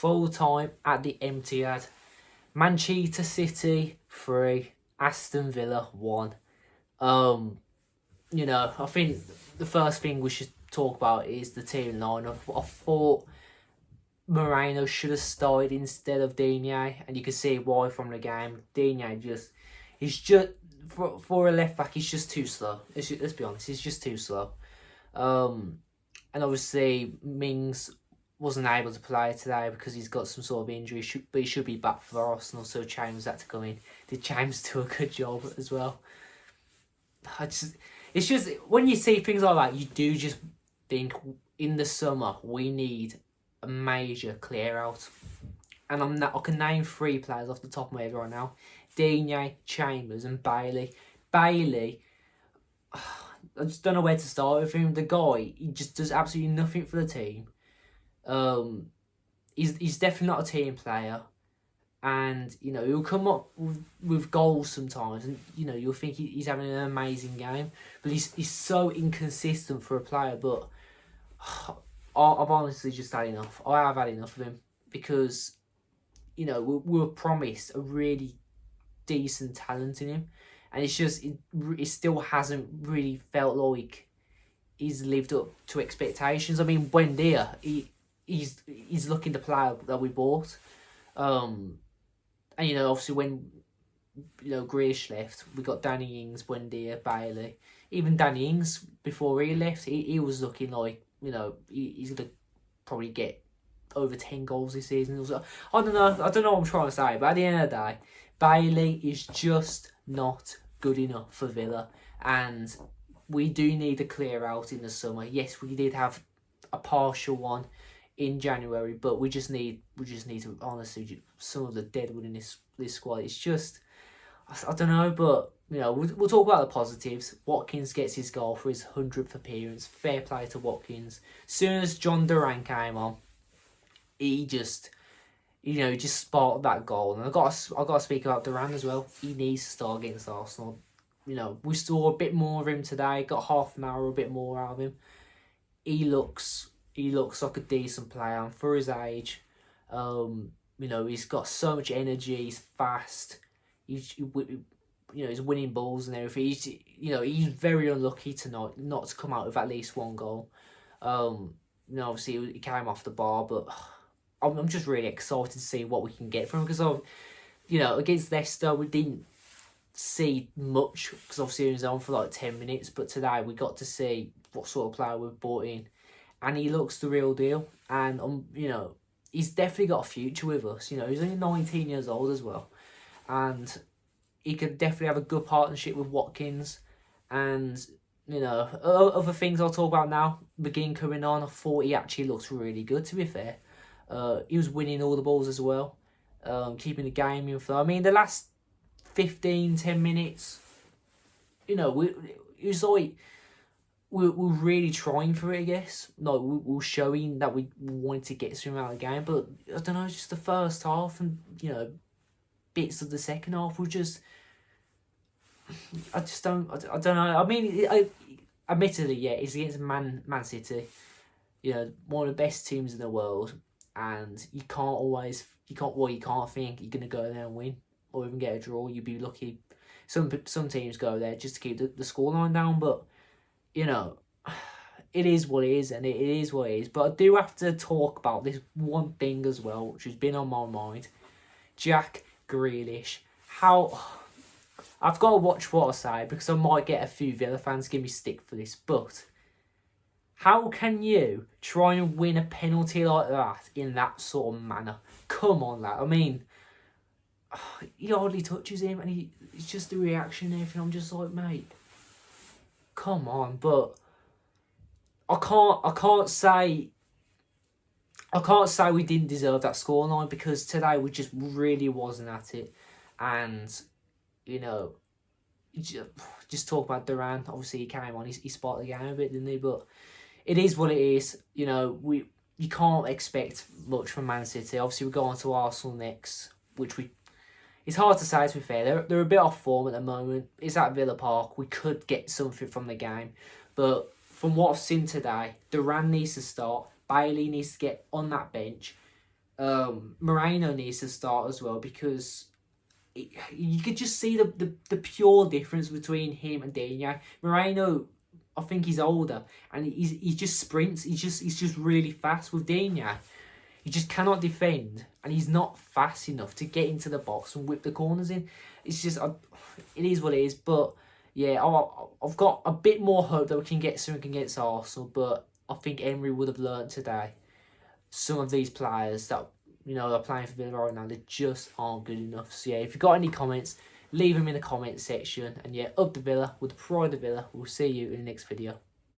full time at the Etihad. Manchester City 3, Aston Villa 1. I think the first thing we should talk about is the team lineup. I thought Moreno should have started instead of Digne, and you can see why from the game. Digne he's just for a left back, he's just too slow. Let's be honest, he's just too slow. And obviously Mings wasn't able to play today because he's got some sort of injury, but he should be back for Arsenal, so James had to come in. Did James do a good job as well? It's just, when you see things like that, you do just think, in the summer, we need a major clear out. And I can name 3 players off the top of my head right now. Digne, Chambers and Bailey. Bailey, I just don't know where to start with him. The guy, he just does absolutely nothing for the team. He's definitely not a team player. And, he'll come up with goals sometimes. And, you'll think he's having an amazing game. But he's so inconsistent for a player. But I've honestly just had enough. I have had enough of him. Because, we were promised a really decent talent in him. And it's just, it still hasn't really felt like he's lived up to expectations. I mean, Buendia, he's looking the player that we bought. And, obviously when, Grealish left, we got Danny Ings, Buendia, Bailey. Even Danny Ings, before he left, he was looking like, he's going to probably get over 10 goals this season. I don't know what I'm trying to say, but at the end of the day, Bailey is just not good enough for Villa. And we do need a clear out in the summer. Yes, we did have a partial one in January, but we just need to, honestly, some of the deadwood in this squad. It's just, I don't know, but we'll talk about the positives. Watkins gets his goal for his 100th appearance. Fair play to Watkins. As soon as John Duran came on, he just sparked that goal. And I got to speak about Duran as well. He needs to start against Arsenal. We saw a bit more of him today. Got half an hour, a bit more out of him. He looks like a decent player, and for his age, he's got so much energy. He's fast. He's winning balls and everything. He's very unlucky tonight not to come out with at least 1 goal. Obviously he came off the bar, but I'm just really excited to see what we can get from him, because against Leicester we didn't see much because obviously he was on for like 10 minutes, but today we got to see what sort of player we've brought in, and he looks the real deal. And he's definitely got a future with us. He's only 19 years old as well, and he could definitely have a good partnership with Watkins. And other things I'll talk about now. McGinn coming on, I thought he actually looked really good, to be fair. He was winning all the balls as well, keeping the game in flow. I mean, the last 15-10 minutes, it was like we're really trying for it, I guess. Like, we're showing that we wanted to get something out of the game. But, I don't know, just the first half and, bits of the second half were just... I don't know. I mean, admittedly, yeah, it's against Man City. One of the best teams in the world. And you can't think you're going to go there and win or even get a draw. You'd be lucky. Some teams go there just to keep the scoreline down, but it is what it is, and it is what it is. But I do have to talk about this one thing as well, which has been on my mind. Jack Grealish. I've got to watch what I say, because I might get a few Villa fans give me stick for this, but how can you try and win a penalty like that in that sort of manner? Come on, lad. I mean, he hardly touches him, and it's just the reaction and everything. I'm just like, mate, come on. But I can't say we didn't deserve that scoreline, because today we just really wasn't at it. And just talk about Duran. Obviously he came on, he sparked the game a bit, didn't he? But it is what it is. You can't expect much from Man City. Obviously we go on to Arsenal next, which it's hard to say, to be fair. They're a bit off form at the moment. It's at Villa Park. We could get something from the game. But from what I've seen today, Duran needs to start. Bailey needs to get on that bench. Moreno needs to start as well, because you could just see the pure difference between him and Dino. Moreno, I think he's older, and he just sprints. He's just really fast. With Dino, he just cannot defend, and he's not fast enough to get into the box and whip the corners in. It's just, it is what it is. But yeah, I've got a bit more hope that we can get something against Arsenal. But I think Emery would have learnt today some of these players that, you know, are playing for Villa right now, they just aren't good enough. So yeah, if you've got any comments, leave them in the comment section. And yeah, up the Villa with the pride of Villa. We'll see you in the next video.